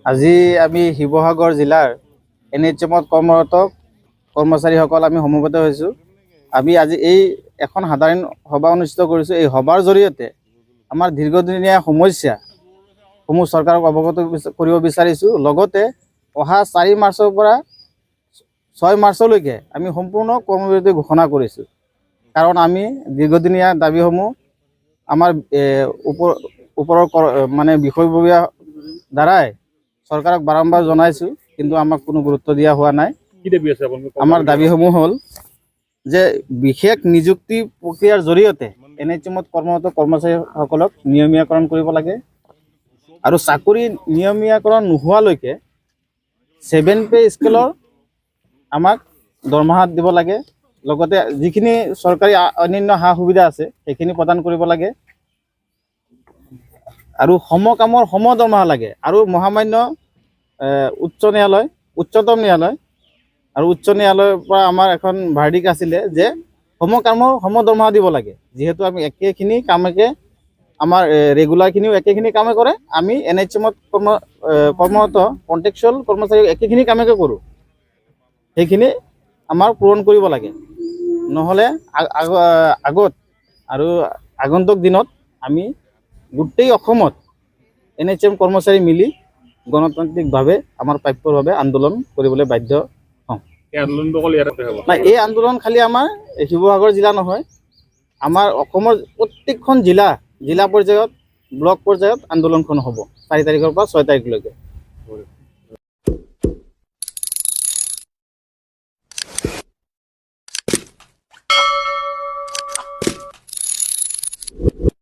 আজি আমি শিৱসাগৰ জিলাৰ NHMত কৰ্মৰত কৰ্মচাৰীসকল আমি সমবেত হৈছোঁ। আমি আজি এই এখন সাধাৰণ সভা অনুষ্ঠিত কৰিছোঁ। এই সভাৰ জৰিয়তে আমাৰ দীৰ্ঘদিনীয়া সমস্যাসমূহ চৰকাৰক অৱগত কৰিব বিচাৰিছোঁ। লগতে অহা 4 মাৰ্চৰ পৰা 6 মাৰ্চলৈকে আমি সম্পূৰ্ণ কৰ্মবিৰতি ঘোষণা কৰিছোঁ। কাৰণ আমি দীৰ্ঘদিনীয়া দাবীসমূহ আমাৰ ওপৰৰ মানে বিষয়ববীয়া দ্বাৰাই চৰকাৰক বাৰম্বাৰ জনাইছোঁ, কিন্তু আমাক কোনো গুৰুত্ব দিয়া হোৱা নাই। আমাৰ দাবীসমূহ হ'ল যে বিশেষ নিযুক্তি প্ৰক্ৰিয়াৰ জৰিয়তে NHMত কৰ্মৰত কৰ্মচাৰীসকলক নিয়মীয়াকৰণ কৰিব লাগে আৰু চাকৰি নিয়মীয়াকৰণ নোহোৱালৈকে 7 পে স্কেলৰ আমাক দৰমহা দিব লাগে। লগতে যিখিনি চৰকাৰী অন্যান্য সা সুবিধা আছে সেইখিনি প্ৰদান কৰিব লাগে আৰু সমকামৰ সম দৰমহা লাগে। আৰু মহামান্য উচ্চতম ন্যায়ালয় আৰু উচ্চ ন্যায়ালয়ৰ পৰা আমাৰ এখন ভাৰ্ডিক আছিলে যে সমকামৰ সম দৰমহা দিব লাগে। যিহেতু আমি একেখিনি কামকে আমাৰ ৰেগুলাৰখিনিও একেখিনি কামে কৰে, আমি NHMত কৰ্মৰত কণ্ট্ৰেকচুৱেল কৰ্মচাৰী একেখিনি কামকে কৰোঁ, সেইখিনি আমাৰ পূৰণ কৰিব লাগে। নহ'লে আগত আৰু আগন্তুক দিনত আমি গোটেই অসমত NHM কৰ্মচাৰী মিলি গণতান্ত্ৰিকভাৱে আমাৰ প্ৰাপ্যৰ আন্দোলন কৰিবলৈ বাধ্য হওঁ। এই আন্দোলন খালি আমাৰ শিৱসাগৰ জিলা নহয়, আমাৰ অসমৰ প্ৰত্যেকখন জিলা পৰ্যায়ত, ব্লক পৰ্যায়ত আন্দোলনখন হ'ব 4 তাৰিখৰ পৰা 6 তাৰিখলৈকে।